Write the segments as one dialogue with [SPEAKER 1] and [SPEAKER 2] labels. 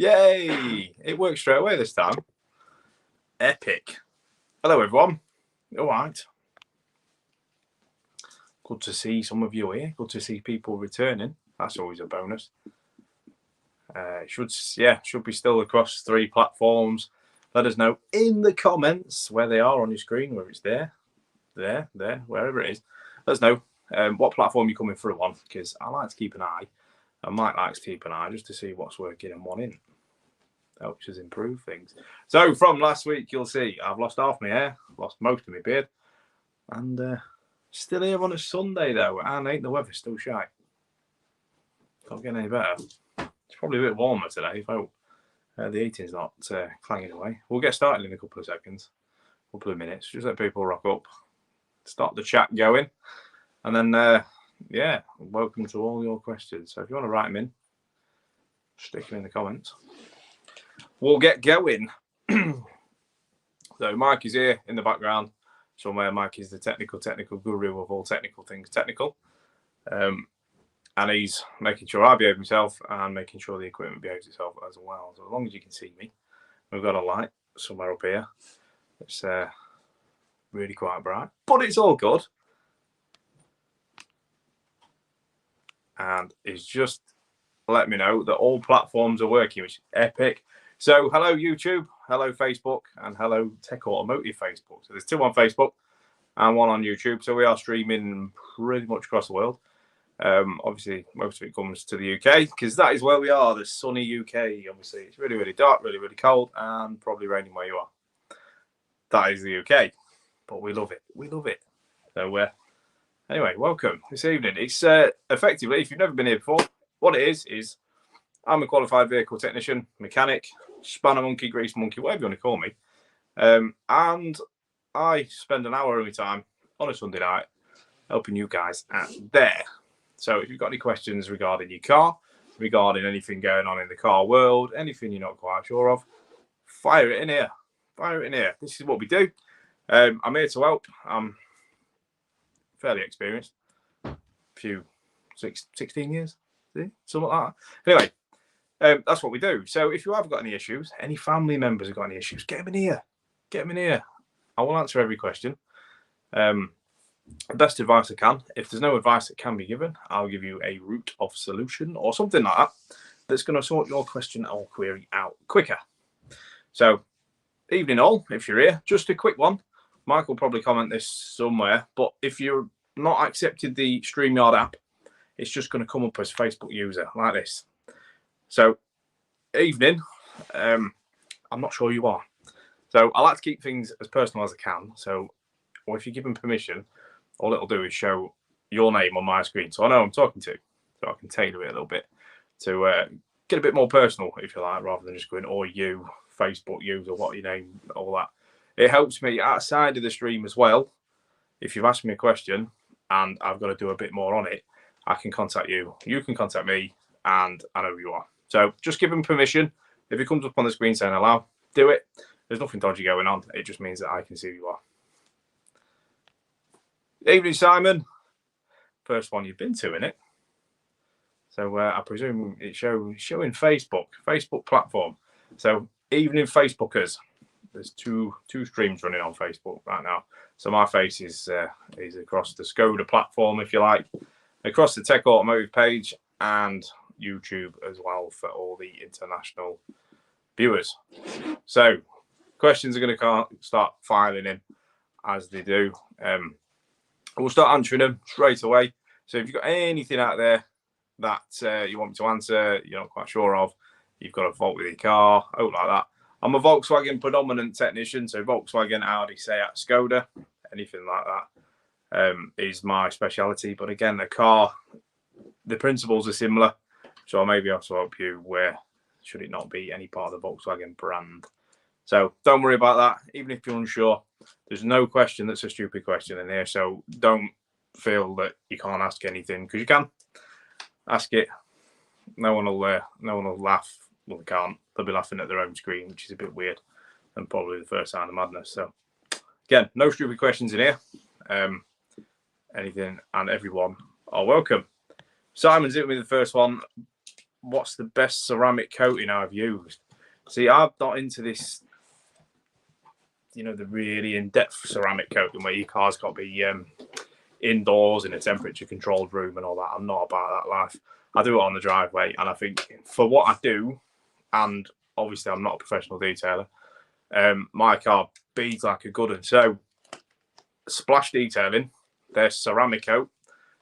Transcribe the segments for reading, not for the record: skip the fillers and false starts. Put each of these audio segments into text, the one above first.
[SPEAKER 1] Yay! It worked straight away this time. Epic. Hello, everyone. All right. Good to see some of you here. Good to see people returning. That's always a bonus. Should be still across 3 platforms. Let us know in the comments where they are on your screen, whether it's there, wherever it is. Let us know what platform you're coming through on, because I like to keep an eye. I might like to keep an eye just to see what's working and what isn't. Helps us improve things. So from last week, you'll see I've lost half my hair, lost most of my beard, and still here on a Sunday though, and ain't the weather still shite. Can't get any better. It's probably a bit warmer today, though. The heating's not clanging away. We'll get started in a couple of seconds, a couple of minutes. Just let people rock up, start the chat going, and then welcome to all your questions. So if you want to write them in, stick them in the comments. We'll get going. So Mike is here in the background somewhere. Mike is the technical guru of all technical things technical. And he's making sure I behave myself and making sure the equipment behaves itself as well. So as long as you can see me, we've got a light somewhere up here. It's really quite bright, but it's all good. And he's just let me know that all platforms are working, which is epic. So hello YouTube, hello Facebook, and hello Tech Automotive Facebook. So there's 2 on Facebook and 1 on YouTube. So we are streaming pretty much across the world. Obviously, most of it comes to the UK because that is where we are, the sunny UK. Obviously, it's really, really dark, really, really cold, and probably raining where you are. That is the UK, but we love it. We love it. So anyway, welcome this evening. It's effectively, if you've never been here before, what it is I'm a qualified vehicle technician, mechanic, spanner monkey, grease monkey, whatever you want to call me. And I spend an hour of my time on a Sunday night helping you guys out there. So if you've got any questions regarding your car, regarding anything going on in the car world, anything you're not quite sure of, fire it in here. Fire it in here. This is what we do. I'm here to help. I'm fairly experienced. 16 years, something like that. Anyway, that's what we do. So if you have got any issues, any family members have got any issues, get them in here. Get them in here. I will answer every question. Best advice I can. If there's no advice that can be given, I'll give you a route of solution or something like that that's going to sort your question or query out quicker. So, evening all, if you're here, just a quick one. Mike will probably comment this somewhere, but if you're not accepted the StreamYard app, it's just going to come up as Facebook user like this. So, evening, I'm not sure you are. So, I like to keep things as personal as I can. So, if you give them permission, all it'll do is show your name on my screen. So I know I'm talking to, so I can tailor it a little bit to get a bit more personal, if you like, rather than just going, or you, Facebook user, what your name, all that. It helps me outside of the stream as well. If you've asked me a question and I've got to do a bit more on it, I can contact you. You can contact me, and I know who you are. So just give them permission. If it comes up on the screen saying allow, do it. There's nothing dodgy going on. It just means that I can see who you are. Evening, Simon. First one you've been to, innit? So I presume it's showing Facebook platform. So evening, Facebookers. There's two streams running on Facebook right now. So my face is across the Skoda platform, if you like, across the Tech Automotive page, and YouTube as well for all the international viewers. So questions are going to start filing in as they do. We'll start answering them straight away. So if you've got anything out there that you want me to answer, you're not quite sure of, you've got a fault with your car, like that. I'm a Volkswagen predominant technician, so Volkswagen, Audi, Seat, Skoda, anything like that is my speciality. But again, the car, the principles are similar, so I may be able to help you where should it not be any part of the Volkswagen brand. So don't worry about that. Even if you're unsure, there's no question that's a stupid question in here. So don't feel that you can't ask anything, because you can ask it. No one will laugh. Well, they can't. They'll be laughing at their own screen, which is a bit weird, and probably the first sign of madness. So again, no stupid questions in here. Anything and everyone are welcome. Simon's in with the first one. what's the best ceramic coating I've used? See, I'm not into this, the really in-depth ceramic coating where your car's got to be indoors in a temperature-controlled room and all that. I'm not about that life. I do it on the driveway, and I think for what I do, and obviously I'm not a professional detailer, my car beads like a good one. So, Splash Detailing, their ceramic coat,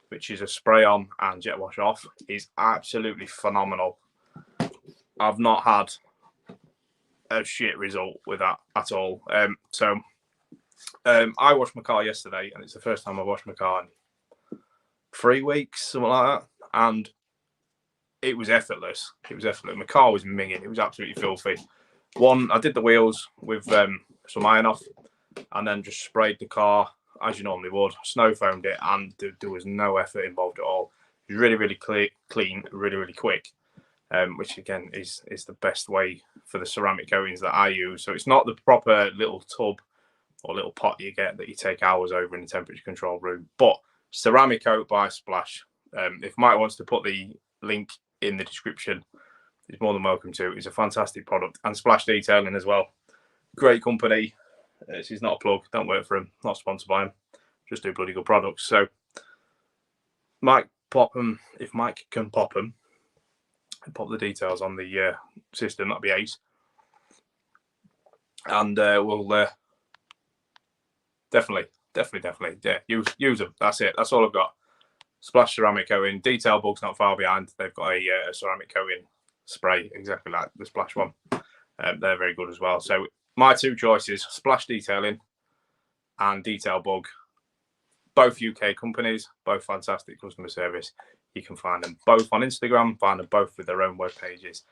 [SPEAKER 1] which is a spray on and jet wash off, is absolutely phenomenal. I've not had a shit result with that at all. I washed my car yesterday, and it's the first time I washed my car in 3 weeks, something like that, and it was effortless. It was effortless. My car was minging. It was absolutely filthy. I did the wheels with some iron off, and then just sprayed the car as you normally would. Snow foamed it, and there was no effort involved at all. It was really, really clean, really, really quick. Which again is the best way for the ceramic coatings that I use. So it's not the proper little tub or little pot you get that you take hours over in a temperature controlled room, but ceramic coat by Splash. If Mike wants to put the link in the description, he's more than welcome to. It's a fantastic product, and Splash Detailing as well. Great company. This is not a plug. Don't work for him. Not sponsored by him. Just do bloody good products. So Mike, pop them if Mike can pop them. Pop the details on the system. That'd be ace. And we'll definitely, yeah, use them. That's it. That's all I've got. Splash ceramic coating. Detail Bug's not far behind. They've got a ceramic coating spray exactly like the Splash one. They're very good as well. So my two choices: Splash Detailing and Detail Bug. Both UK companies, both fantastic customer service. You can find them both on Instagram, find them both with their own web pages.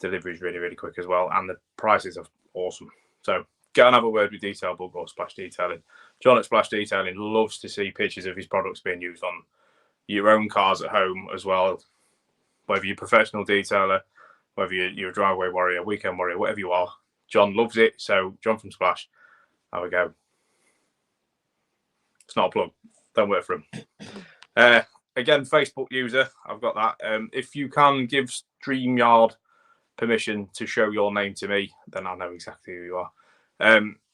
[SPEAKER 1] Delivery is really, really quick as well, and the prices are awesome. So go and have a word with Detail Bug or Splash Detailing. John at Splash Detailing loves to see pictures of his products being used on your own cars at home as well. Whether you're a professional detailer, whether you're a driveway warrior, weekend warrior, whatever you are, John loves it. So John from Splash, have a go. It's not a plug. Don't work for him. Again, Facebook user, I've got that. If you can give StreamYard permission to show your name to me, then I know exactly who you are.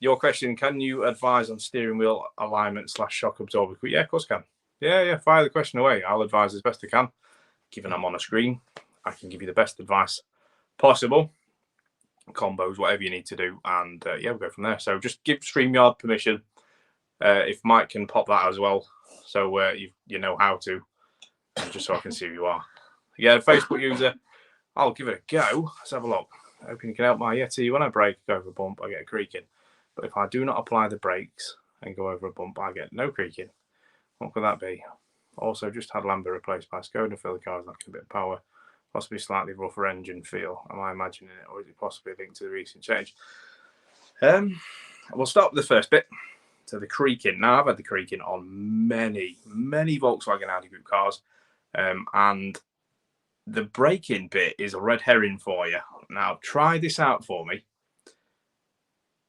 [SPEAKER 1] Your question: can you advise on steering wheel alignment / shock absorber? Yeah, of course I can. Yeah. Fire the question away. I'll advise as best I can. Given I'm on a screen, I can give you the best advice possible. Combos, whatever you need to do, and we'll go from there. So just give StreamYard permission. If Mike can pop that as well, so you know how to, just so I can see who you are. Yeah, Facebook user, I'll give it a go. Let's have a look. Hoping you can help my Yeti. When I brake, go over a bump, I get a creaking. But if I do not apply the brakes and go over a bump, I get no creaking. What could that be? Also, just had Lambda replaced by Skoda. Feel the car's lacking a bit of power. Possibly slightly rougher engine feel. Am I imagining it, or is it possibly linked to the recent change? We'll start with the first bit. So the creaking. Now, I've had the creaking on many Volkswagen Audi Group cars, and the braking bit is a red herring for you. Now, try this out for me.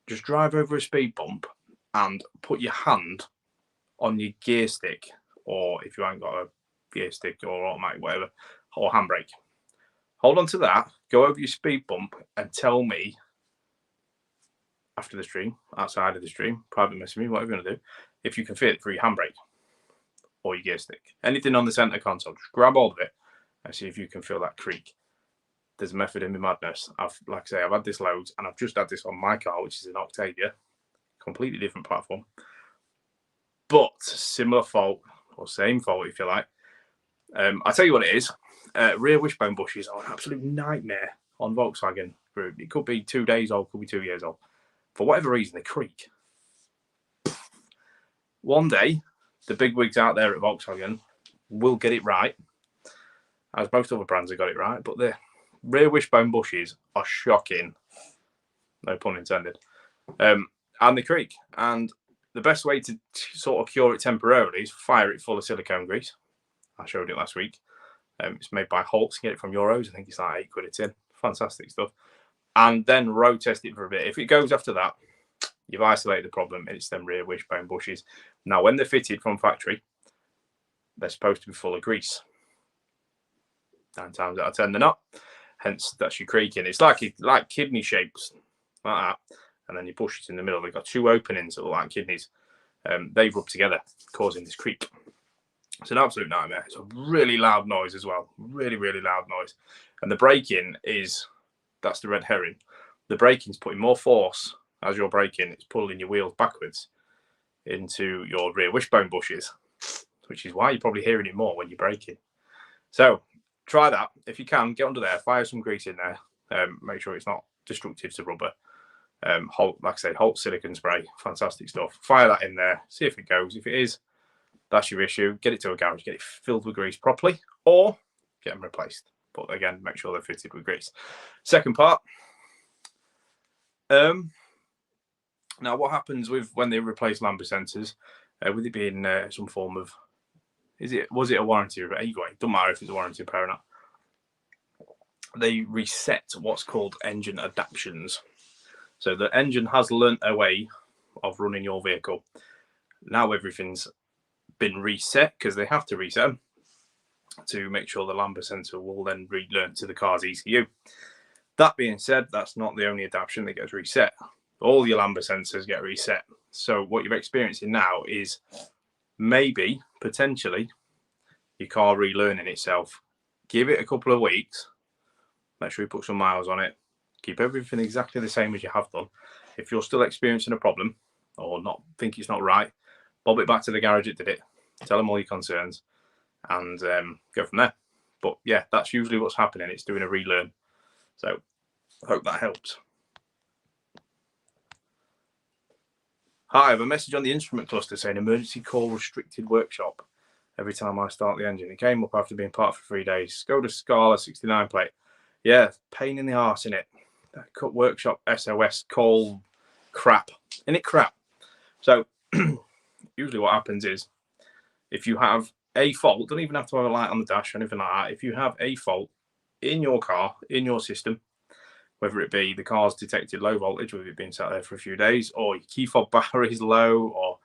[SPEAKER 1] Just drive over a speed bump and put your hand on your gear stick, or if you ain't got a gear stick or automatic, whatever, or handbrake. Hold on to that, go over your speed bump, and tell me after the stream, outside of the stream, private message me, whatever you're going to do, if you can feel it through your handbrake or your gear stick. Anything on the center console, just grab hold of it and see if you can feel that creak. There's a method in my madness. I've had this loads, and I've just had this on my car, which is an Octavia, completely different platform, but similar fault, or same fault if you like. I'll tell you what it is. Rear wishbone bushes are an absolute nightmare on Volkswagen Group. It could be 2 days old, could be 2 years old. For whatever reason, they creak. One day, the big wigs out there at Volkswagen will get it right, as most other brands have got it right, but the rear wishbone bushes are shocking. No pun intended. And they creak. And the best way to sort of cure it temporarily is fire it full of silicone grease. I showed it last week. It's made by Holtz. You get it from Euros. I think it's like £8 a tin. Fantastic stuff. And then road test it for a bit. If it goes after that, you've isolated the problem. It's them rear wishbone bushes. Now, when they're fitted from factory, they're supposed to be full of grease. 9 times out of 10 they're not. Hence, that's your creaking. It's like kidney shapes, like that. And then you push it in the middle. They've got 2 openings that look like kidneys. They rub together, causing this creak. It's an absolute nightmare. It's a really loud noise as well. Really, really loud noise. And the braking that's the red herring. The braking's putting more force as you're braking. It's pulling your wheels backwards into your rear wishbone bushes, which is why you're probably hearing it more when you're braking. So try that. If you can, get under there, fire some grease in there. Make sure it's not destructive to rubber. Like I say, Holt silicone spray, fantastic stuff. Fire that in there, see if it goes. If it is, that's your issue. Get it to a garage, get it filled with grease properly, or get them replaced. But again, make sure they're fitted with grease. Second part. Now, what happens when they replace lambda sensors? With it being some form of, was it a warranty repair? Anyway, it doesn't matter if it's a warranty repair or not. They reset what's called engine adaptations. So the engine has learnt a way of running your vehicle. Now everything's been reset, because they have to reset them to make sure the lambda sensor will then relearn to the car's ECU. That being said, that's not the only adaptation that gets reset. All your lambda sensors get reset. So what you're experiencing now is maybe, potentially, your car relearning itself. Give it a couple of weeks. Make sure you put some miles on it. Keep everything exactly the same as you have done. If you're still experiencing a problem or think it's not right, bob it back to the garage that did it. Tell them all your concerns and go from there. But yeah, that's usually what's happening. It's doing a relearn. So I hope that helps. Hi, I have a message on the instrument cluster saying emergency call restricted workshop. Every time I start the engine, it came up after being parked for 3 days. Skoda Scala 69 plate. Yeah, pain in the arse in it. That cut workshop SOS call crap. Isn't it crap? So usually what happens is, if you have a fault, don't even have to have a light on the dash or anything like that. If you have a fault in your car, in your system, whether it be the car's detected low voltage with it being sat there for a few days, or your key fob battery is low, or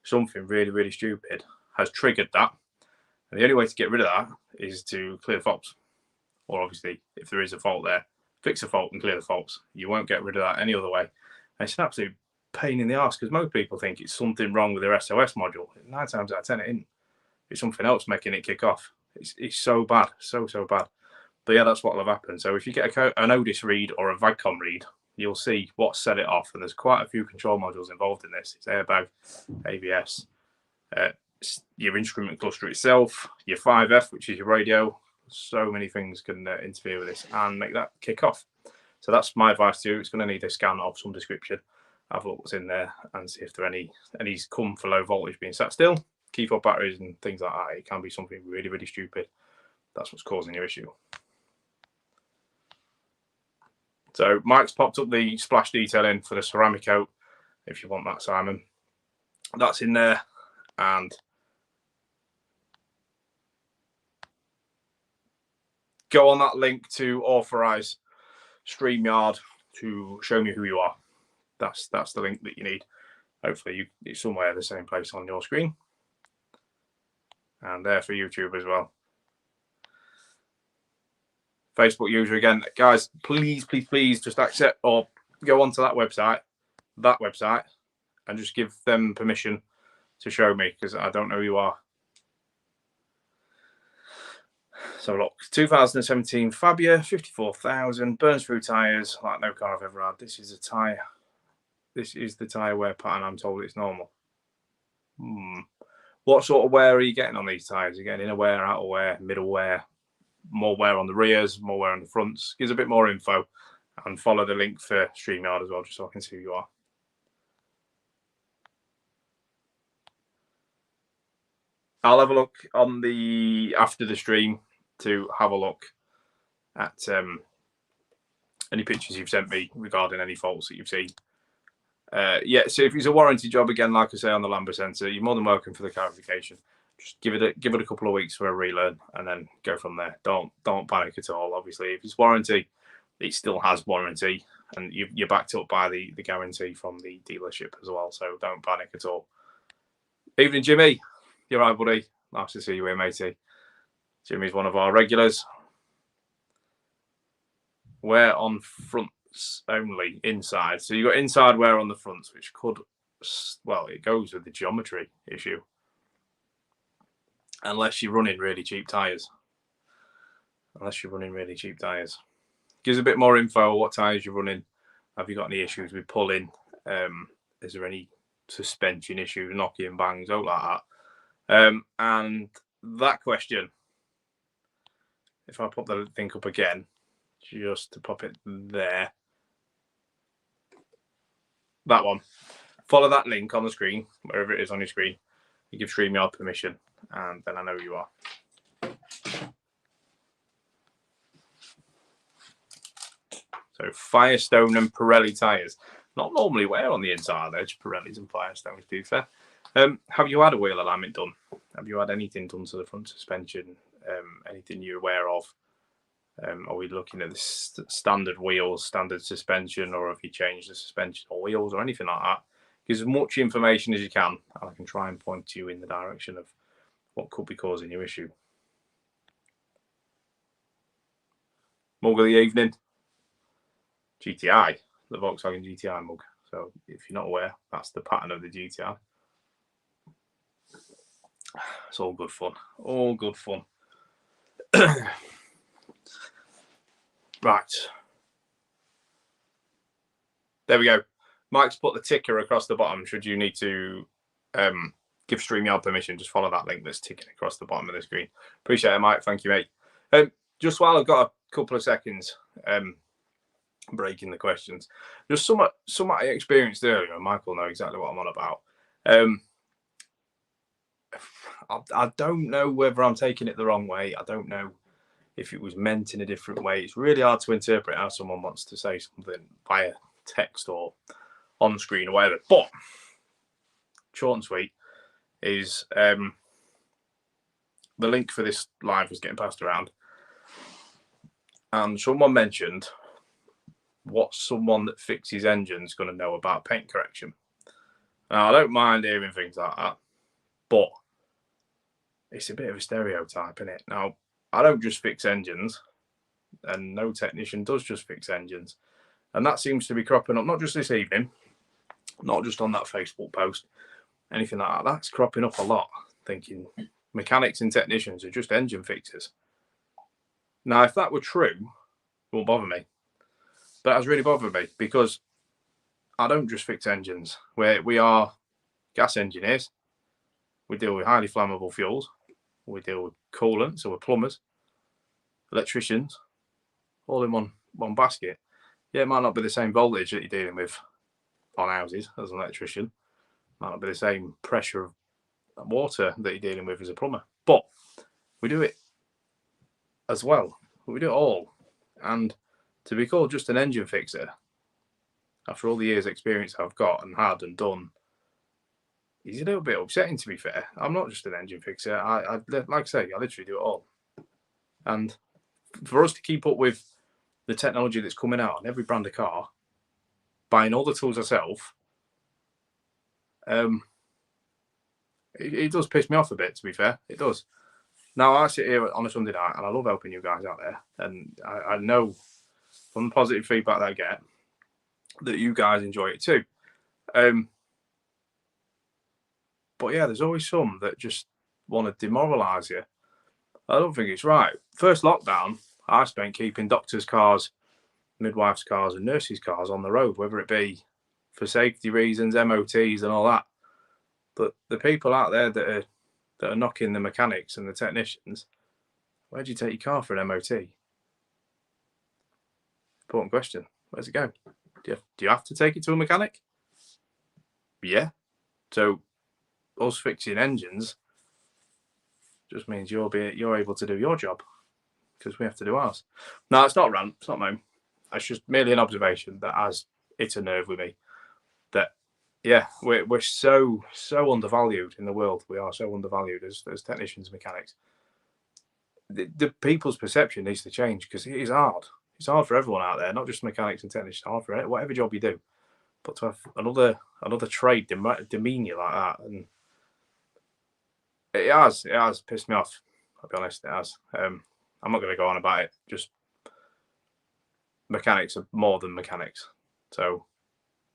[SPEAKER 1] something really, really stupid has triggered that. And the only way to get rid of that is to clear the faults. Or obviously, if there is a fault there, fix the fault and clear the faults. You won't get rid of that any other way. And it's an absolute pain in the arse, because most people think it's something wrong with their SOS module. 9 times out of 10 it isn't. It's something else making it kick off. It's so bad, so bad. But yeah, that's what will have happened. So if you get an Otis read or a VAGCOM read, you'll see what set it off. And there's quite a few control modules involved in this. It's airbag, ABS, your instrument cluster itself, your 5F, which is your radio. So many things can interfere with this and make that kick off. So that's my advice to you. It's going to need a scan of some description. Have a look what's in there and see if there are any's come for low voltage being sat still, key fob batteries and things like that. It can be something really, really stupid. That's what's causing your issue. So Mike's popped up the splash detailing for the ceramic coat. If you want that, Simon, that's in there. And go on that link to authorize StreamYard to show me who you are. That's the link that you need. Hopefully it's somewhere the same place on your screen. And there for YouTube as well. Facebook user again. Guys, please just accept or go onto that website, and just give them permission to show me, because I don't know who you are. So look, 2017 Fabia, 54,000, burns through tyres like no car I've ever had. This is a tyre. This is the tyre wear pattern. I'm told it's normal. What sort of wear are you getting on these tyres? Are you getting inner wear, outer wear, middle wear, more wear on the rears, more wear on the fronts? Gives a bit more info, and follow the link for StreamYard as well, just so I can see who you are. I'll have a look on after the stream to have a look at any pictures you've sent me regarding any faults that you've seen. Yeah, so if it's a warranty job, again, like I say on the lambda sensor, you're more than welcome for the clarification. Just give it a couple of weeks for a relearn and then go from there. Don't panic at all. Obviously, if it's warranty, it still has warranty, and you're backed up by the guarantee from the dealership as well. So don't panic at all. Evening, Jimmy. You're right, buddy. Nice to see you here, matey. Jimmy's one of our regulars. wear on fronts only inside. So you've got inside wear on the fronts, which could, well, it goes with the geometry issue. Unless you're running really cheap tyres. Gives a bit more info what tyres you're running. Have you got any issues with pulling? Is there any suspension issues, knocking bangs, all like that? And that question, if I pop the thing up again, just to pop it there, that one, follow that link on the screen, wherever it is on your screen. You give StreamYard permission, and then I know you are. So Firestone and Pirelli tyres. Not normally wear on the inside edge, Pirellis and Firestones, to be fair. Have you had a wheel alignment done? Have you had anything done to the front suspension? Anything you're aware of? Are we looking at the standard wheels, standard suspension, or have you changed the suspension or wheels or anything like that? Give as much information as you can, and I can try and point you in the direction of what could be causing your issue. Mug of the evening. GTI, the Volkswagen GTI mug. So if you're not aware, that's the pattern of the GTI. It's all good fun. All good fun. Right. There we go. Mike's put the ticker across the bottom. Should you need to give StreamYard permission, just follow that link that's ticking across the bottom of the screen. Appreciate it, Mike. Thank you, mate. Just while I've got a couple of seconds, breaking the questions, just somewhat I experienced earlier, and Michael know exactly what I'm on about. I don't know whether I'm taking it the wrong way. I don't know if it was meant in a different way. It's really hard to interpret how someone wants to say something via text or on screen or whatever. But short and sweet is the link for this live was getting passed around, and someone mentioned what someone that fixes engines going to know about paint correction. Now, I don't mind hearing things like that, but it's a bit of a stereotype, isn't it? Now, I don't just fix engines, and no technician does just fix engines. And that seems to be cropping up, not just this evening, not just on that Facebook post, anything like that. That's cropping up a lot, thinking mechanics and technicians are just engine fixers. Now, if that were true, it won't bother me. But it has really bothered me because I don't just fix engines. We are gas engineers. We deal with highly flammable fuels. We deal with coolant, so we're plumbers, electricians, all in one basket. Yeah, it might not be the same voltage that you're dealing with on houses as an electrician. It might not be the same pressure of water that you're dealing with as a plumber. But we do it as well. We do it all. And to be called just an engine fixer, after all the years' experience I've got and had and done, is a little bit upsetting, to be fair. I'm not just an engine fixer. I like I say, I literally do it all. And for us to keep up with the technology that's coming out on every brand of car, buying all the tools ourselves, it does piss me off a bit, to be fair. It does. Now, I sit here on a Sunday night and I love helping you guys out there. And I know from the positive feedback that I get that you guys enjoy it too. But yeah, there's always some that just want to demoralise you. I don't think it's right. First lockdown, I spent keeping doctors' cars, midwives' cars, and nurses' cars on the road, whether it be for safety reasons, MOTs, and all that. But the people out there that are knocking the mechanics and the technicians, where do you take your car for an MOT? Important question. Where's it go? Do you have to take it to a mechanic? Yeah. So us fixing engines just means you're able to do your job because we have to do ours. No, it's not a rant. It's not mine. It's just merely an observation that has hit a nerve with me. That yeah, we're so undervalued in the world. We are so undervalued as technicians and mechanics. The people's perception needs to change because it is hard. It's hard for everyone out there, not just mechanics and technicians. It's hard for whatever job you do. But to have another trade demean you like that, and it has pissed me off. I'll be honest, it has. I'm not going to go on about it. Just mechanics are more than mechanics. So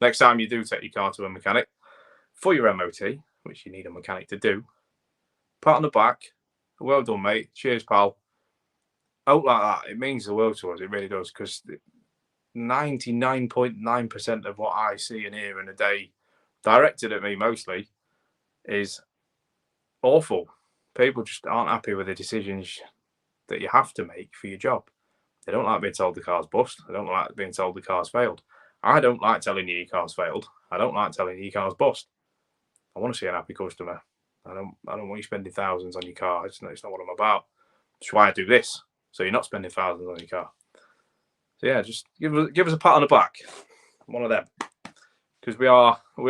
[SPEAKER 1] next time you do take your car to a mechanic for your MOT, which you need a mechanic to do, pat on the back, well done, mate. Cheers, pal. Out like that, it means the world to us. It really does, because 99.9% of what I see and hear in a day, directed at me mostly, is awful. People just aren't happy with the decisions that you have to make for your job. They don't like being told the car's bust. They don't like being told the car's failed. I don't like telling you your car's failed. I don't like telling you your car's bust. I want to see an happy customer. I don't want you spending thousands on your car. It's not what I'm about. That's why I do this. So you're not spending thousands on your car. So yeah, just give us a pat on the back. One of them. Because we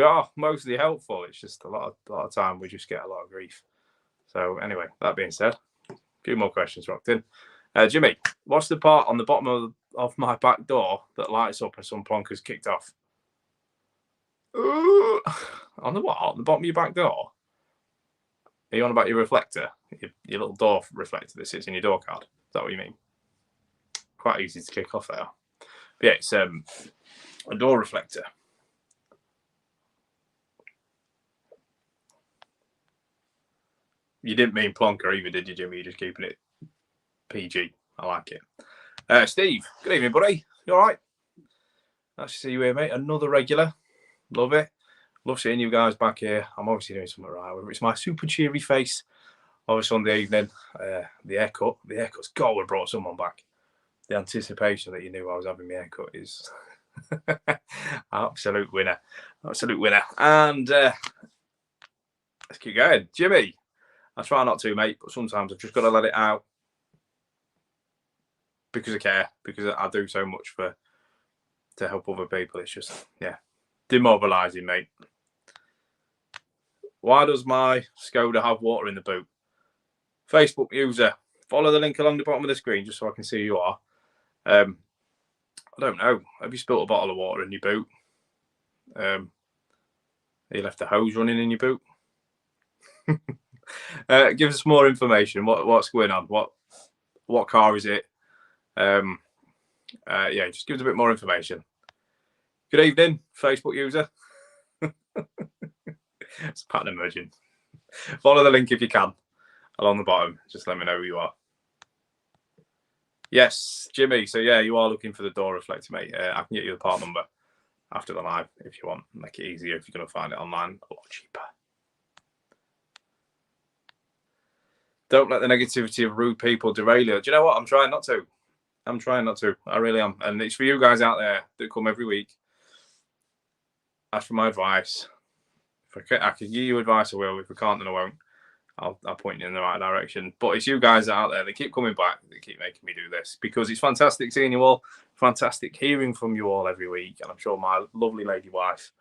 [SPEAKER 1] are mostly helpful. It's just a lot of time we just get a lot of grief. So anyway, that being said, a few more questions rocked in. Jimmy, what's the part on the bottom of my back door that lights up and some plonker's kicked off? On the what? On the bottom of your back door? Are you on about your reflector? Your little door reflector that sits in your door card? Is that what you mean? Quite easy to kick off there. But yeah, it's a door reflector. You didn't mean plonker either, did you, Jimmy? You're just keeping it PG. I like it. Steve, good evening, buddy. You all right? Nice to see you here, mate. Another regular. Love it. Love seeing you guys back here. I'm obviously doing something right. Whether it's my super cheery face of a Sunday evening, the haircut's gold. I brought someone back. The anticipation that you knew I was having my haircut is absolute winner. Absolute winner. And let's keep going. Jimmy, I try not to, mate, but sometimes I've just got to let it out because I care, because I do so much to help other people. It's just, yeah, demobilising, mate. Why does my Skoda have water in the boot? Facebook user, follow the link along the bottom of the screen just so I can see who you are. I don't know. Have you spilt a bottle of water in your boot? You left the hose running in your boot? Give us more information. What's going on? What car is it? Yeah, just give us a bit more information. Good evening, Facebook user. It's a pattern emerging. Follow the link if you can along the bottom. Just let me know who you are. Yes, Jimmy. So yeah, you are looking for the door reflector, mate. I can get you the part number after the live if you want. Make it easier if you're going to find it online. A lot cheaper. Don't let the negativity of rude people derail you. Do you know what? I'm trying not to. I really am. And it's for you guys out there that come every week. Ask for my advice. If I can give you advice, I will. If I can't, then I won't. I'll point you in the right direction. But it's you guys out there that keep coming back, that keep making me do this, because it's fantastic seeing you all, fantastic hearing from you all every week. And I'm sure my lovely lady wife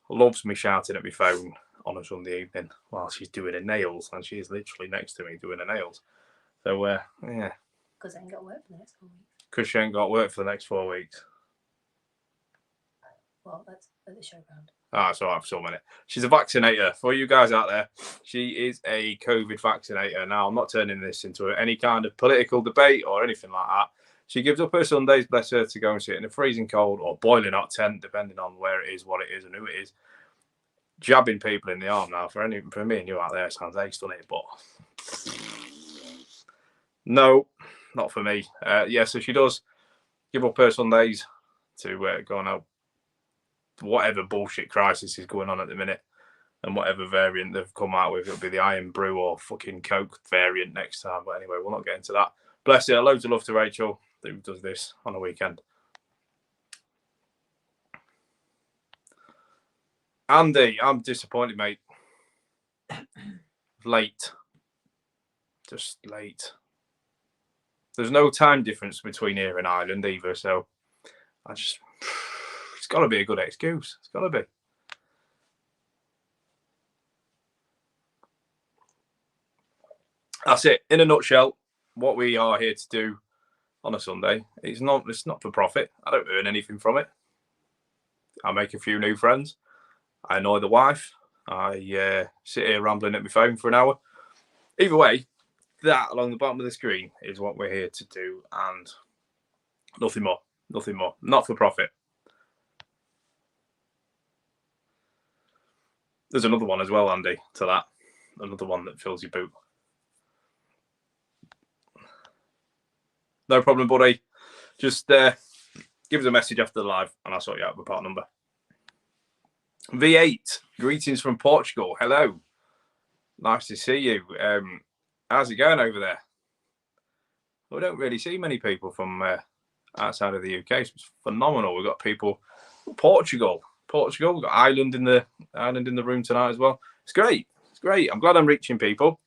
[SPEAKER 1] loves me shouting at my phone on a Sunday evening while she's doing her nails, and she's literally next to me doing her nails. So, yeah.
[SPEAKER 2] Because I ain't got work for the next 4 weeks.
[SPEAKER 1] Because she ain't got work for the next 4 weeks.
[SPEAKER 2] Well, that's at the showground.
[SPEAKER 1] So I've so many. She's a vaccinator. For you guys out there, she is a COVID vaccinator. Now, I'm not turning this into any kind of political debate or anything like that. She gives up her Sundays, bless her, to go and sit in a freezing cold or boiling hot tent, depending on where it is, what it is, and who it is. Jabbing people in the arm now. For me and you out there, it sounds ace, doesn't it? But no, not for me. Yeah, so she does give up her Sundays to go and help whatever bullshit crisis is going on at the minute, and whatever variant they've come out with. It'll be the Iron Brew or fucking Coke variant next time. But anyway, we'll not get into that. Bless her. Loads of love to Rachel, who does this on a weekend. Andy, I'm disappointed, mate. Late. Just late. There's no time difference between here and Ireland either, so it's got to be a good excuse. It's got to be. That's it. In a nutshell, what we are here to do on a Sunday, it's not for profit. I don't earn anything from it. I make a few new friends. I annoy the wife. I sit here rambling at my phone for an hour. Either way, that along the bottom of the screen is what we're here to do, and nothing more. Nothing more. Not for profit. There's another one as well, Andy, to that. Another one that fills your boot. No problem, buddy. Just give us a message after the live and I'll sort you out with part number. V8, greetings from Portugal. Hello. Nice to see you. How's it going over there? We don't really see many people from outside of the UK. So it's phenomenal. We've got people from Portugal. We've got Ireland in the room tonight as well. It's great. It's great. I'm glad I'm reaching people.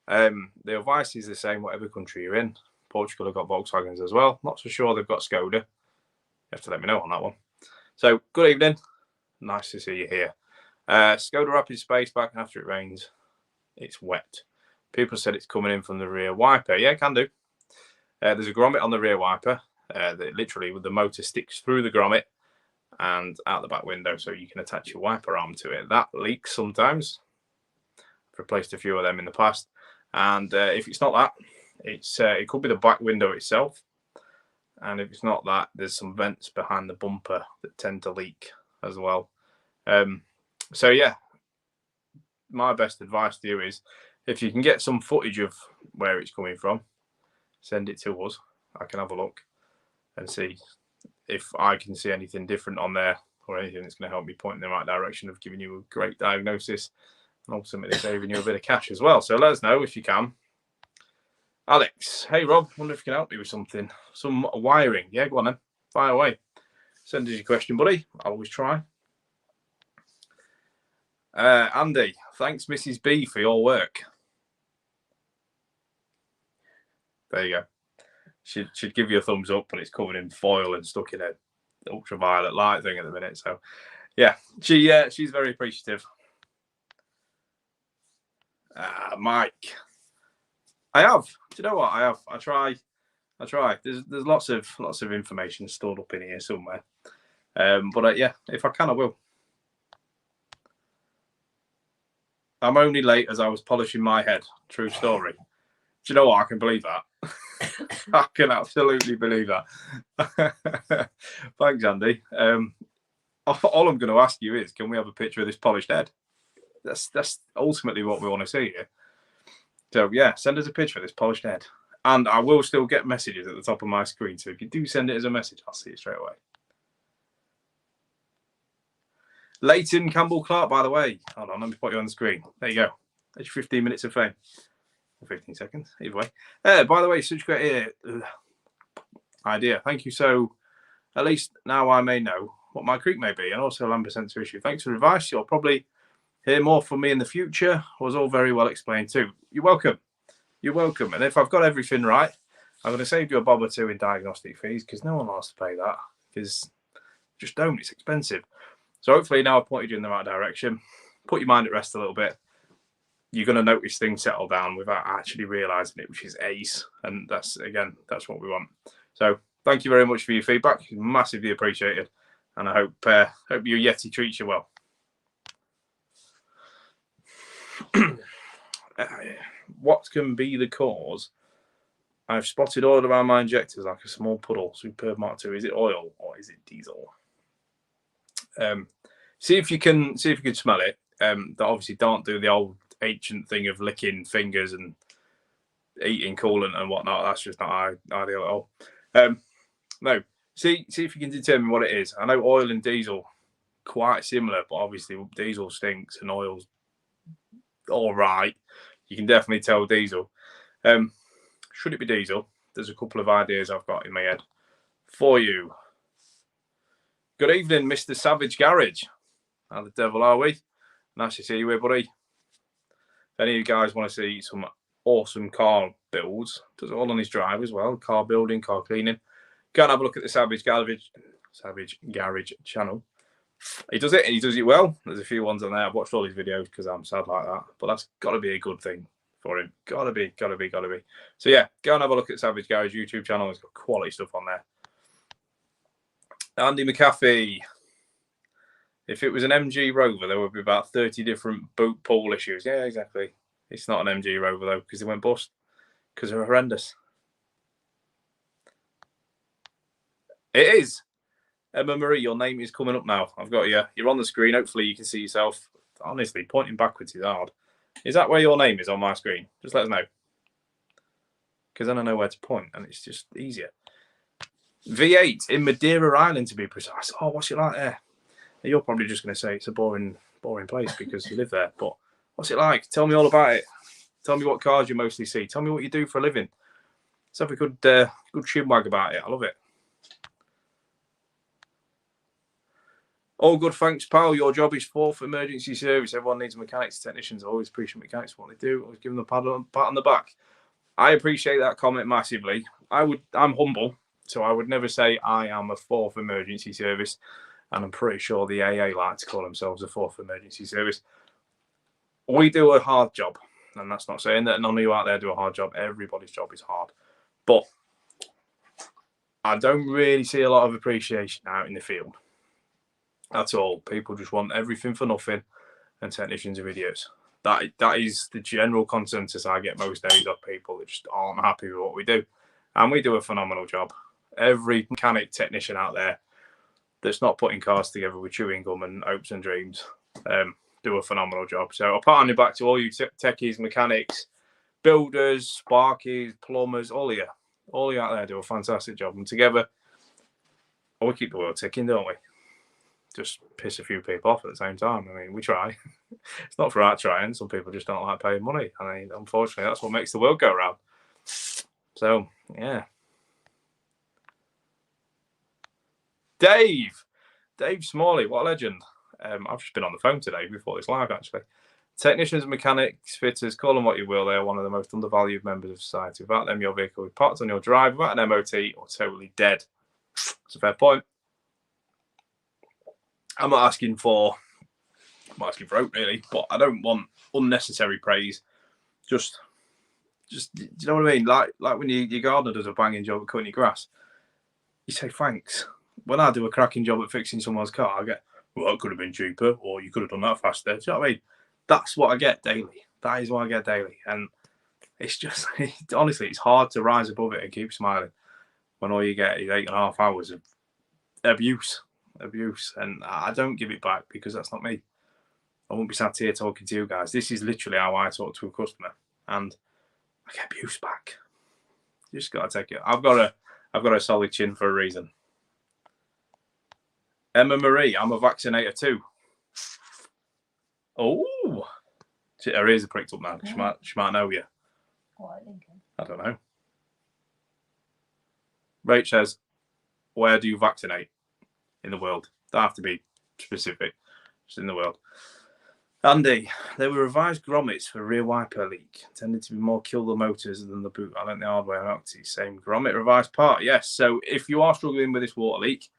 [SPEAKER 1] The advice is the same whatever country you're in. Portugal have got Volkswagens as well. Not so sure they've got Skoda. You have to let me know on that one. So good evening. Nice to see you here. Skoda Rapid Spaceback, and after it rains, it's wet. People said it's coming in from the rear wiper. Yeah, it can do. There's a grommet on the rear wiper. That literally, the motor sticks through the grommet and out the back window, so you can attach your wiper arm to it. That leaks sometimes. I've replaced a few of them in the past. And if it's not that, it could be the back window itself. And if it's not that, there's some vents behind the bumper that tend to leak as well. So yeah, my best advice to you is if you can get some footage of where it's coming from, send it to us. I can have a look and see if I can see anything different on there or anything that's going to help me point in the right direction of giving you a great diagnosis and ultimately saving you a bit of cash as well. So let us know if you can. Alex, hey Rob, wonder if you can help me with something. Some wiring. Yeah, go on then. Fire away. Send us your question, buddy. I'll always try. Andy, thanks Mrs. B for your work. There you go. She'd give you a thumbs up, but it's covered in foil and stuck in a ultraviolet light thing at the minute. So yeah, she's very appreciative. Mike, I have. Do you know what I have? I try. There's lots of information stored up in here somewhere. But yeah, if I can, I will. I'm only late as I was polishing my head. True story. Do you know what? I can believe that. I can absolutely believe that. Thanks, Andy. All I'm going to ask you is, can we have a picture of this polished head? That's ultimately what we want to see here. So yeah, send us a picture of this polished head. And I will still get messages at the top of my screen. So if you do send it as a message, I'll see it straight away. Leighton Campbell Clark, by the way. Hold on, let me put you on the screen. There you go. That's 15 minutes of fame. Or 15 seconds, either way. By the way, such a great idea. Thank you. So at least now I may know what my creek may be and also land percent issue. Thanks for the advice. You'll probably hear more from me in the future. Was all very well explained too. You're welcome. You're welcome. And if I've got everything right, I'm going to save you a bob or two in diagnostic fees because no one wants to pay that because just don't. It's expensive. So hopefully now I've pointed you in the right direction. Put your mind at rest a little bit. You're going to notice things settle down without actually realising it, which is ace. And that's what we want. So thank you very much for your feedback. Massively appreciated. And I hope your Yeti treats you well. What can be the cause? I've spotted oil around my injectors like a small puddle. Superb Mark II. Is it oil or is it diesel? See if you can smell it. That obviously don't do the old ancient thing of licking fingers and eating coolant and whatnot. That's just not ideal at all. No, see if you can determine what it is. I know oil and diesel quite similar, but obviously diesel stinks and oil's all right. You can definitely tell diesel. Should it be diesel? There's a couple of ideas I've got in my head for you. Good evening, Mr. Savage Garage. How the devil are we? Nice to see you here, buddy. If any of you guys want to see some awesome car builds, does it all on his drive as well. Car building, car cleaning. Go and have a look at the Savage Garage channel. He does it and he does it well. There's a few ones on there. I've watched all his videos because I'm sad like that. But that's got to be a good thing for him. Gotta be. So yeah, go and have a look at Savage Garage YouTube channel. It's got quality stuff on there. Andy McAfee. If it was an MG Rover, there would be about 30 different boot pull issues. Yeah, exactly. It's not an MG Rover, though, because they went bust. Because they're horrendous. It is. Emma Marie, your name is coming up now. I've got you. You're on the screen. Hopefully you can see yourself. Honestly, pointing backwards is hard. Is that where your name is on my screen? Just let us know. Because then I know where to point and it's just easier. V8 in Madeira Island, to be precise. Oh, what's it like there? You're probably just going to say it's a boring place because you live there. But what's it like? Tell me all about it. Tell me what cars you mostly see. Tell me what you do for a living. Let's have a good chinwag about it. I love it. All good, thanks, pal. Your job is fourth emergency service. Everyone needs mechanics, technicians. I always appreciate mechanics for what they do. Always give them a pat on the back. I appreciate that comment massively. I'm humble, so I would never say I am a fourth emergency service. And I'm pretty sure the AA like to call themselves a fourth emergency service. We do a hard job. And that's not saying that none of you out there do a hard job. Everybody's job is hard. But I don't really see a lot of appreciation out in the field. That's all. People just want everything for nothing, and technicians are idiots. That is the general consensus I get most days of people that just aren't happy with what we do. And we do a phenomenal job. Every mechanic technician out there that's not putting cars together with chewing gum and hopes and dreams do a phenomenal job. So I'll pat on your back to all you techies, mechanics, builders, sparkies, plumbers, all of you out there do a fantastic job. And together, we keep the world ticking, don't we? Just piss a few people off at the same time. I mean, we try. It's not for our trying. Some people just don't like paying money. I mean, unfortunately, that's what makes the world go round. So, yeah. Dave Smalley, what a legend. I've just been on the phone today before this live, actually. Technicians, mechanics, fitters, call them what you will. They are one of the most undervalued members of society. Without them, your vehicle is parked on your drive, without an MOT, or totally dead. It's a fair point. I'm not asking for hope, really, but I don't want unnecessary praise. Just do you know what I mean? Like when your gardener does a banging job at cutting your grass, you say thanks. When I do a cracking job at fixing someone's car, I get, well, it could have been cheaper, or you could have done that faster. Do you know what I mean? That's what I get daily. That is what I get daily, and it's just honestly, it's hard to rise above it and keep smiling when all you get is 8.5 hours of abuse, and I don't give it back because that's not me. I won't be sat here talking to you guys. This is literally how I talk to a customer, and I get abuse back. You just gotta take it. I've got a solid chin for a reason. Emma Marie, I'm a vaccinator too. Oh, her ears are pricked up now. She might know you.
[SPEAKER 2] What are you thinking?
[SPEAKER 1] I don't know. Rach says, where do you vaccinate in the world? Don't have to be specific. Just in the world. Andy, there were revised grommets for rear wiper leak. Tended to be more kill the motors than the boot. I learned the hard way out. Same grommet revised part. Yes. So if you are struggling with this water leak,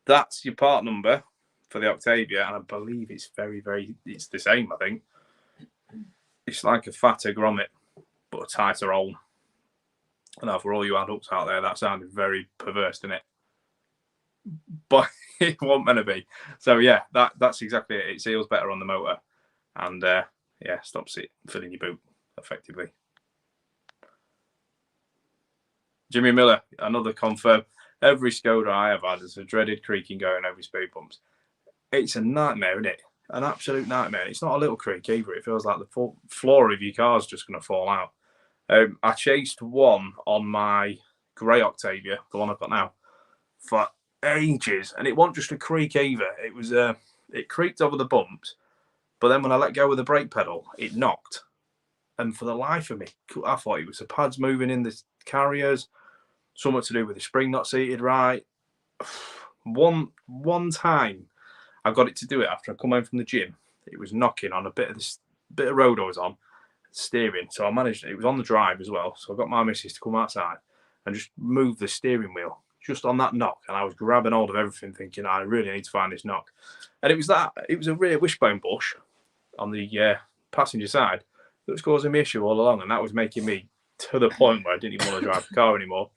[SPEAKER 1] that's your part number for the Octavia, and I believe it's it's the same. I think it's like a fatter grommet, but a tighter hole. And now for all you adults out there, that sounded very perverse, didn't it? But it wasn't meant to be. So yeah, that's exactly it. It seals better on the motor. And stops it filling your boot effectively. Jimmy Miller, another confirm. Every Skoda I have had is a dreaded creaking going over speed bumps. It's a nightmare, isn't it? An absolute nightmare. It's not a little creak either. It feels like the floor of your car is just going to fall out. I chased one on my grey Octavia, the one I've got now, for ages, and it wasn't just a creak either. It was it creaked over the bumps. But then when I let go of the brake pedal, it knocked. And for the life of me, I thought it was the pads moving in the carriers, something to do with the spring not seated right. One time I got it to do it after I come home from the gym. It was knocking on a bit of road I was on, steering. So I managed, it was on the drive as well. So I got my missus to come outside and just move the steering wheel just on that knock. And I was grabbing hold of everything thinking, I really need to find this knock. And it was a rear wishbone bush on the passenger side that was causing me issue all along, and that was making me to the point where I didn't even want to drive the car anymore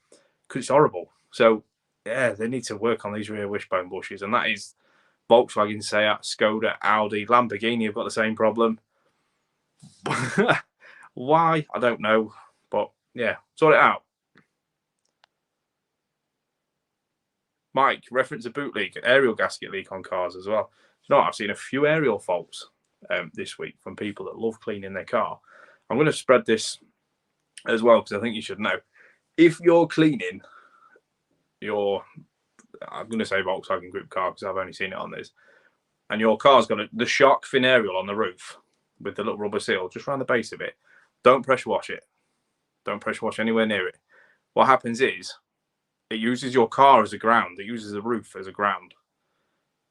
[SPEAKER 1] because it's horrible. So yeah, they need to work on these rear wishbone bushes, and that is Volkswagen, Seat, Skoda, Audi, Lamborghini have got the same problem. Why? I don't know, but yeah, sort it out. Mike, reference a boot leak, aerial gasket leak on cars as well. You know what? I've seen a few aerial faults this week from people that love cleaning their car. I'm going to spread this as well because I think you should know. If you're cleaning your, I'm going to say Volkswagen Group car because I've only seen it on this, and your car's got the shark fin aerial on the roof with the little rubber seal just around the base of it, don't pressure wash it. Don't pressure wash anywhere near it. What happens is it uses your car as a ground. It uses the roof as a ground.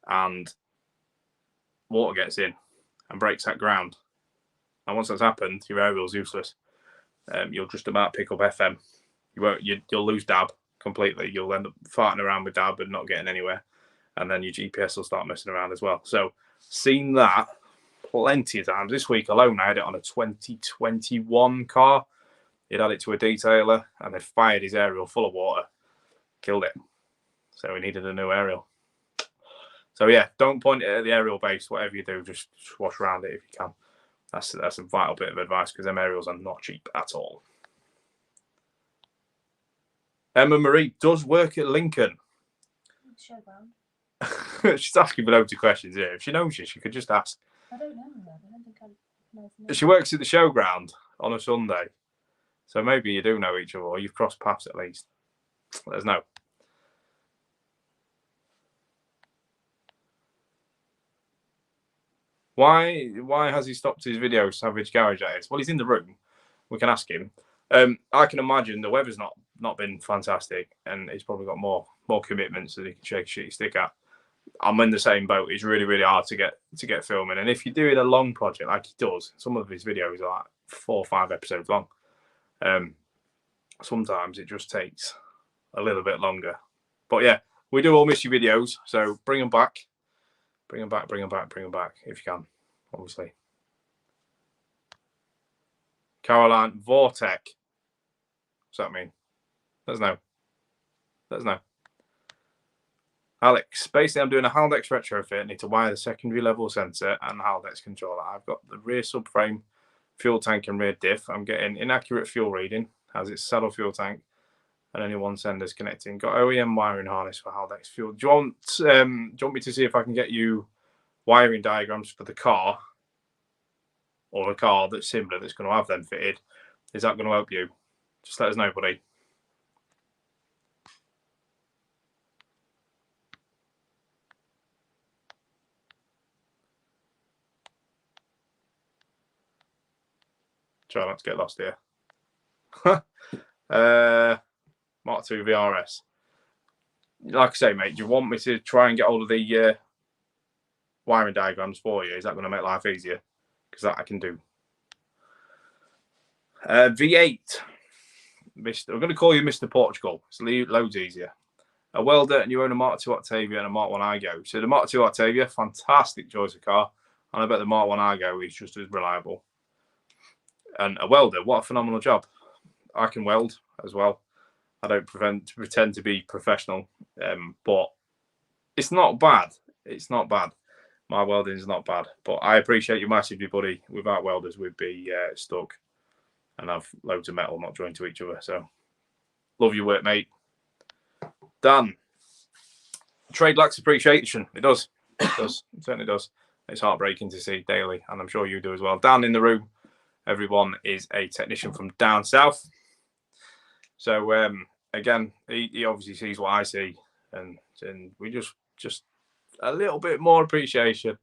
[SPEAKER 1] And water gets in and breaks that ground. And once that's happened, your aerial's useless. You'll just about pick up FM. You'll lose DAB completely. You'll end up farting around with DAB and not getting anywhere. And then your GPS will start messing around as well. So, seen that plenty of times. This week alone, I had it on a 2021 car. He'd had it to a detailer and they'd fired his aerial full of water. Killed it. So, we needed a new aerial. So, yeah, don't point it at the aerial base. Whatever you do, just wash around it if you can. That's a vital bit of advice because them aerials are not cheap at all. Emma Marie does work at Lincoln.
[SPEAKER 2] Showground.
[SPEAKER 1] She's asking loads of questions here. If she knows you, she could just ask.
[SPEAKER 2] I don't know. I don't think I know.
[SPEAKER 1] She works at the showground on a Sunday. So maybe you do know each other or you've crossed paths at least. Let us know. Why has he stopped his video, Savage Garage? Well, he's in the room. We can ask him. I can imagine the weather's not been fantastic, and he's probably got more commitments that he can shake a shitty stick at. I'm in the same boat. It's really, really hard to get filming, and if you're doing a long project like he does, some of his videos are like 4 or 5 episodes long. Sometimes it just takes a little bit longer. But yeah, we do all miss your videos, so bring them back. Bring them back if you can, obviously. Caroline, Vortec. What's that mean? Let us know. Alex, basically I'm doing a Haldex retrofit. I need to wire the secondary level sensor and Haldex controller. I've got the rear subframe, fuel tank and rear diff. I'm getting inaccurate fuel reading as it's saddle fuel tank and only one sender's connecting. Got OEM wiring harness for Haldex fuel. Do you want me to see if I can get you wiring diagrams for the car or a car that's similar that's going to have them fitted? Is that going to help you? Just let us know, buddy. Try not to get lost here. Mark II VRS. Like I say, mate, do you want me to try and get hold of the wiring diagrams for you? Is that going to make life easier? Because that I can do. V8. I'm going to call you Mr. Portugal. It's loads easier. A welder and you own a Mark II Octavia and a Mark 1 Argo. So the Mark II Octavia, fantastic choice of car. And I bet the Mark 1 Argo is just as reliable. And a welder, what a phenomenal job. I can weld as well. I don't pretend to be professional, but it's not bad. It's not bad. My welding is not bad, but I appreciate you massively, buddy. Without welders, we'd be stuck and have loads of metal not joined to each other. So, love your work, mate. Dan, trade lacks appreciation. It does. It does. It certainly does. It's heartbreaking to see daily, and I'm sure you do as well. Dan in the room. Everyone is a technician from down south. So again, he obviously sees what I see, and we just a little bit more appreciation,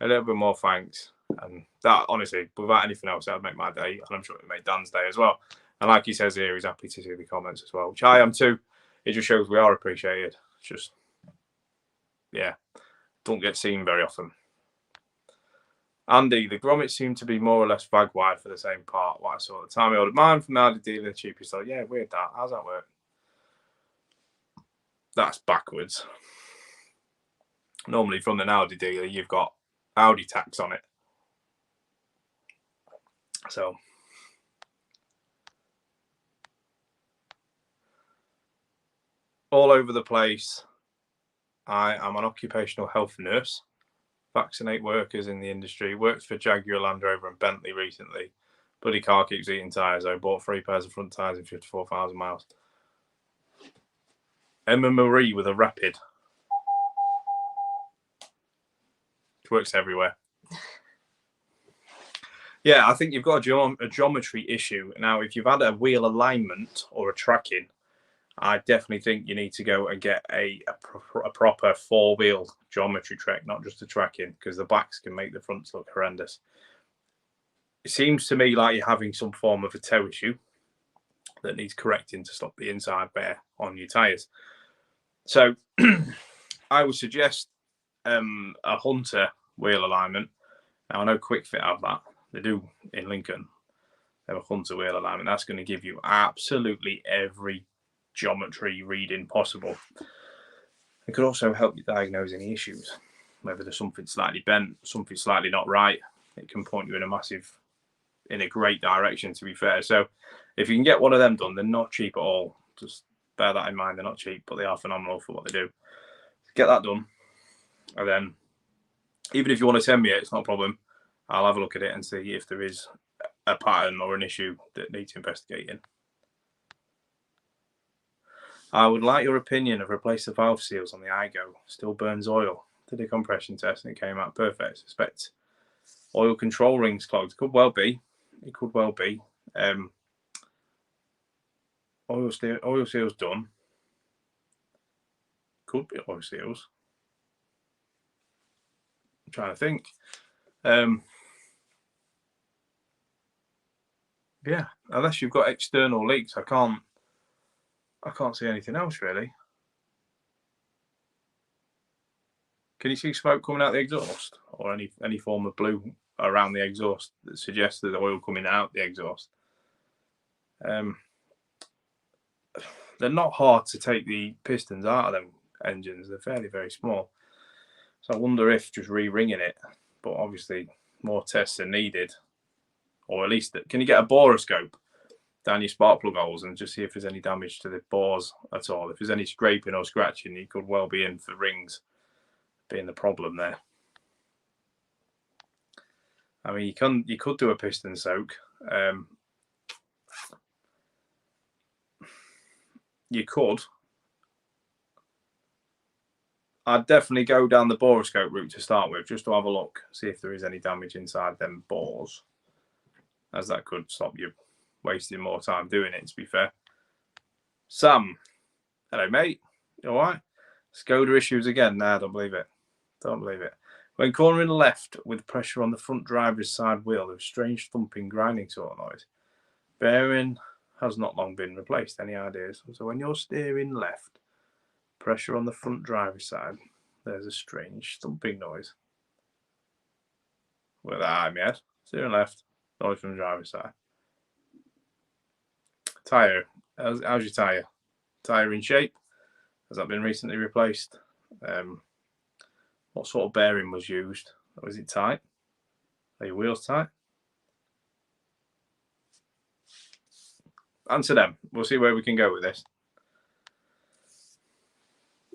[SPEAKER 1] a little bit more thanks, and that honestly, without anything else, that would make my day, and I'm sure it would make Dan's day as well. And like he says here, he's happy to see the comments as well, which I am too. It just shows we are appreciated. It's just, yeah, don't get seen very often. Andy, the grommets seem to be more or less bag wide for the same part. What I saw at the time, I ordered mine from the Audi dealer, the cheapest. Like, yeah, weird that. How's that work? That's backwards. Normally, from the Audi dealer, you've got Audi tax on it. So, all over the place. I am an occupational health nurse. Vaccinate workers in the industry. Worked for Jaguar, Land Rover and Bentley recently. Bloody car keeps eating tyres though. Bought 3 pairs of front tyres in 54,000 miles. Emma Marie with a rapid. It works everywhere. Yeah, I think you've got a geometry issue. Now, if you've had a wheel alignment or a tracking, I definitely think you need to go and get a proper 4-wheel geometry track, not just a tracking, because the backs can make the fronts look horrendous. It seems to me like you're having some form of a toe issue that needs correcting to stop the inside wear on your tyres. So I would suggest a Hunter wheel alignment. Now, I know Quick Fit have that. They do in Lincoln. They have a Hunter wheel alignment. That's going to give you absolutely every geometry reading possible. It could also help you diagnose any issues, whether there's something slightly bent, something slightly not right. It can point you in a great direction, to be fair. So if you can get one of them done, they're not cheap at all. Just bear that in mind. They're not cheap, but they are phenomenal for what they do. Get that done, and then even if you want to send me it, it's not a problem. I'll have a look at it and see if there is a pattern or an issue that needs investigating. I would like your opinion of replace the valve seals on the iGo. Still burns oil. Did a compression test and it came out perfect. Suspect oil control rings clogged. Could well be. It could well be. Oil seals done. Could be oil seals. I'm trying to think. Yeah, unless you've got external leaks, I can't see anything else really. Can you see smoke coming out the exhaust, or any form of blue around the exhaust that suggests there's oil coming out the exhaust? They're not hard to take the pistons out of them engines. They're fairly, very small. So I wonder if just re-ringing it, but obviously more tests are needed, or at least can you get a boroscope down your spark plug holes and just see if there's any damage to the bores at all? If there's any scraping or scratching, you could well be in for rings being the problem there. I mean, you could do a piston soak. You could. I'd definitely go down the boroscope route to start with, just to have a look, see if there is any damage inside them bores, as that could stop you wasting more time doing it, to be fair. Sam, hello mate, you all right? Skoda issues again? Nah, don't believe it. Don't believe it. When cornering left with pressure on the front driver's side wheel, there was strange thumping, grinding sort of noise. Bearing has not long been replaced. Any ideas? So when you're steering left, pressure on the front driver's side, there's a strange thumping noise. With that eye, my head. Steering left, noise from the driver's side. Tyre. How's your tyre? Tyre in shape? Has that been recently replaced? What sort of bearing was used? Was it tight? Are your wheels tight? Answer them. We'll see where we can go with this.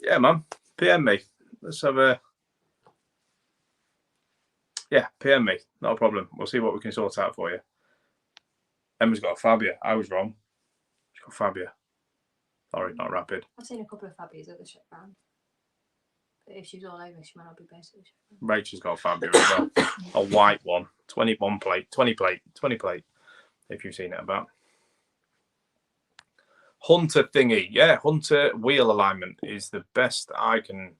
[SPEAKER 1] Yeah, man. PM me. Let's have a... Yeah, PM me. Not a problem. We'll see what we can sort out for you. Emma's got a Fabia. I was wrong. She's got Fabia. Sorry, not Rapid.
[SPEAKER 2] I've seen a couple of Fabias at the showground. But if she's all over, she might not be based at the showground.
[SPEAKER 1] Rachel's got a Fabia as well. A white one. 21 plate. 20 plate. 20 plate. If you've seen it about. Hunter thingy. Yeah, Hunter wheel alignment is the best I can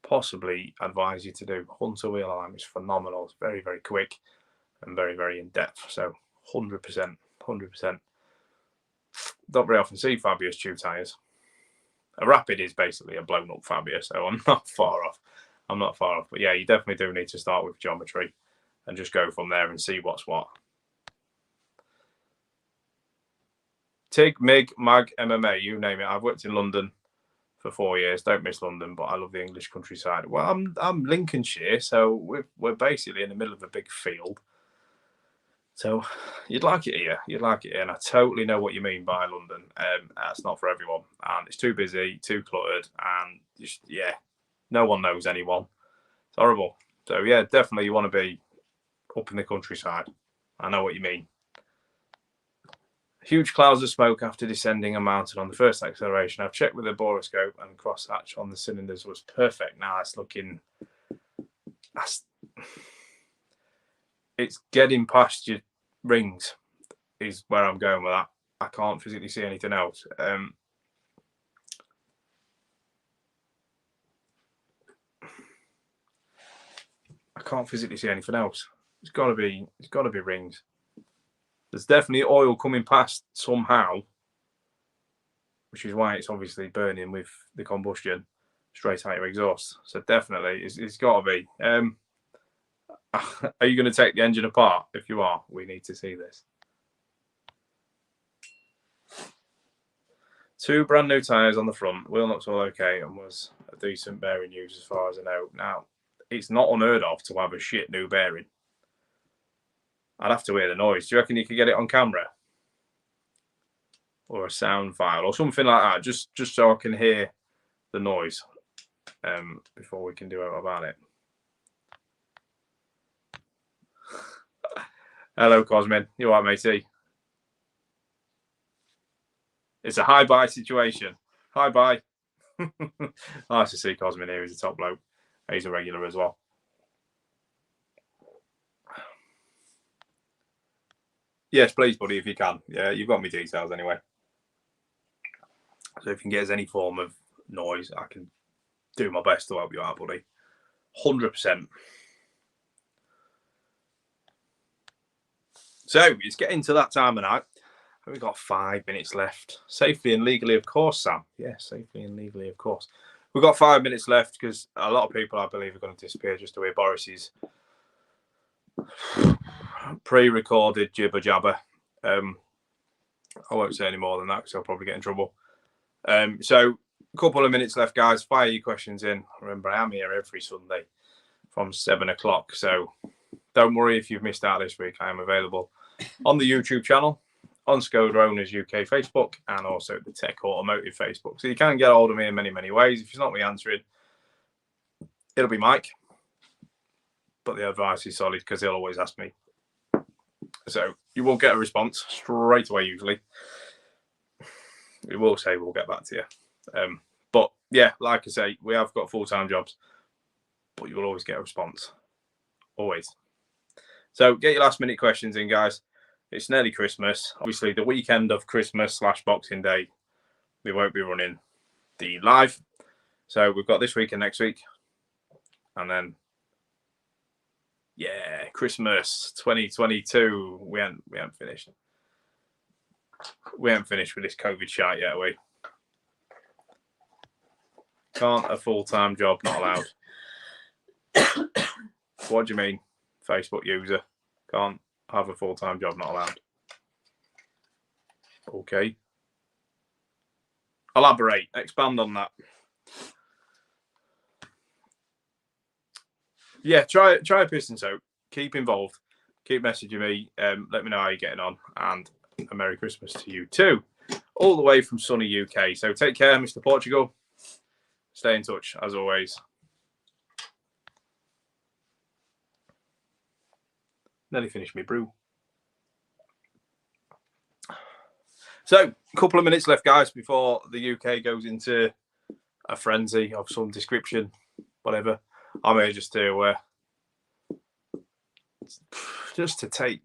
[SPEAKER 1] possibly advise you to do. Hunter wheel alignment is phenomenal. It's very, very quick and very, very in-depth. So 100%. 100%. Don't very often see Fabia's tube tyres. A Rapid is basically a blown up Fabia, so I'm not far off. But yeah, you definitely do need to start with geometry and just go from there and see what's what. TIG, MIG, MAG, MMA, you name it. I've worked in London for 4 years. Don't miss London, but I love the English countryside. Well, I'm Lincolnshire, so we're basically in the middle of a big field. So you'd like it here. You'd like it here. And I totally know what you mean by London. That's not for everyone. And it's too busy, too cluttered, and just, yeah, no one knows anyone. It's horrible. So yeah, definitely you want to be up in the countryside. I know what you mean. Huge clouds of smoke after descending and mounted on the first acceleration. I've checked with the boroscope and crosshatch on the cylinders was perfect. Now it's looking... It's getting past your rings is where I'm going with that. I can't physically see anything else. I can't physically see anything else. It's got to be rings. There's definitely oil coming past somehow, which is why it's obviously burning with the combustion straight out your exhaust. So definitely, it's got to be. Are you going to take the engine apart? If you are, we need to see this. 2 brand new tyres on the front. Wheel nuts all okay, and was a decent bearing use as far as I know. Now, it's not unheard of to have a shit new bearing. I'd have to hear the noise. Do you reckon you could get it on camera? Or a sound file or something like that, just so I can hear the noise before we can do anything about it. Hello, Cosmin. You all right, matey? It's a hi-bye situation. Hi-bye. Nice to see Cosmin here. He's a top bloke. He's a regular as well. Yes, please, buddy, if you can. Yeah, you've got my details anyway. So if you can get us any form of noise, I can do my best to help you out, buddy. 100%. So it's getting to that time of night. We've got 5 minutes left. Safely and legally, of course, Sam. Yeah, safely and legally, of course. We've got 5 minutes left because a lot of people, I believe, are going to disappear just to hear Boris's pre-recorded jibber jabber. I won't say any more than that because I'll probably get in trouble. So a couple of minutes left, guys. Fire your questions in. Remember, I am here every Sunday from 7 o'clock. So don't worry if you've missed out this week. I am available on the YouTube channel, on Skoda Owners UK Facebook, and also the Tech Automotive Facebook. So you can get hold of me in many, many ways. If it's not me answering, it'll be Mike. But the advice is solid because he'll always ask me. So you will get a response straight away usually. We will say we'll get back to you. But yeah, like I say, we have got full-time jobs, but you will always get a response. Always. So get your last-minute questions in, guys. It's nearly Christmas. Obviously, the weekend of Christmas / Boxing Day, we won't be running the live. So we've got this week and next week. And then, yeah, Christmas 2022. We haven't finished. We haven't finished with this COVID shite yet, are we? Can't a full-time job not allowed? What do you mean, Facebook user? Can't have a full-time job not allowed? Okay. Elaborate. Expand on that. Yeah, try a piston soak. Keep involved. Keep messaging me. Let me know how you're getting on. And a Merry Christmas to you too. All the way from sunny UK. So take care, Mr. Portugal. Stay in touch, as always. Nearly finished my brew. So, a couple of minutes left, guys, before the UK goes into a frenzy of some description, whatever. I'm here just to take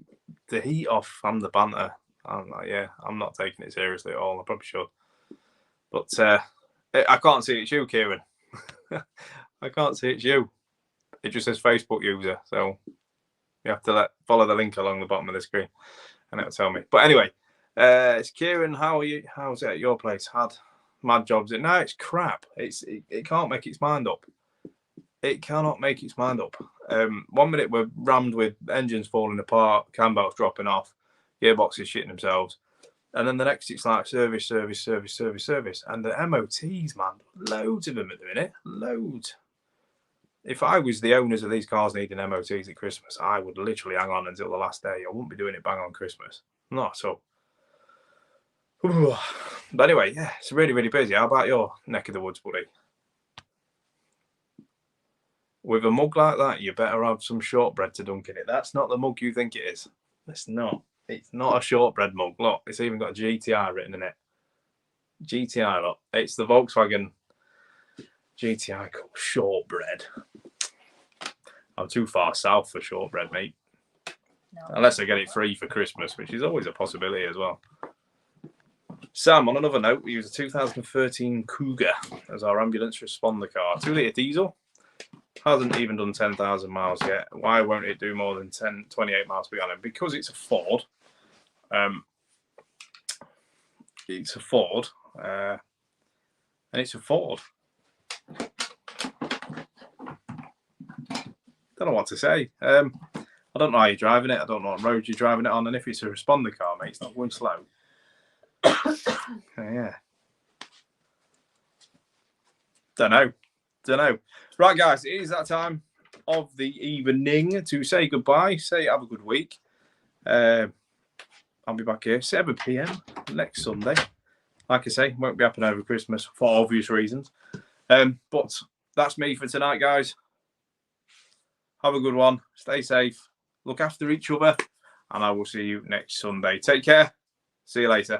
[SPEAKER 1] the heat off and the banter. I'm like, yeah, I'm not taking it seriously at all. I probably should, but I can't see it's you, Kieran. I can't see it's you. It just says Facebook user, so you have to follow the link along the bottom of the screen, and it'll tell me. But anyway, it's Kieran. How are you? How's it at your place? Had mad jobs? No, it's crap. It can't make its mind up. It cannot make its mind up. 1 minute we're rammed with engines falling apart, cam belts dropping off, gearboxes shitting themselves, and then the next it's like service. And the MOTs, man, loads of them at the minute, loads. If I was the owners of these cars needing MOTs at Christmas, I would literally hang on until the last day. I wouldn't be doing it bang on Christmas. Not so. But anyway, yeah, it's really, really busy. How about your neck of the woods, buddy? With a mug like that, you better have some shortbread to dunk in it. That's not the mug you think it is. It's not. It's not a shortbread mug. Look, it's even got a GTI written in it. GTI, look. It's the Volkswagen GTI called shortbread. I'm too far south for shortbread, mate.
[SPEAKER 2] No.
[SPEAKER 1] Unless I get it free for Christmas, which is always a possibility as well. Sam, on another note, we use a 2013 Cougar as our ambulance responder car. 2-litre diesel. Hasn't even done 10,000 miles yet. Why won't it do more than 28 miles per gallon? Because it's a Ford. It's a Ford. And it's a Ford. Don't know what to say. I don't know how you're driving it. I don't know what road you're driving it on. And if it's a responder car, mate, it's not going slow. Yeah. Don't know. Right, guys, it is that time of the evening to say goodbye. Say have a good week. I'll be back here 7 p.m. next Sunday. Like I say, won't be happening over Christmas for obvious reasons. But that's me for tonight, guys. Have a good one. Stay safe. Look after each other. And I will see you next Sunday. Take care. See you later.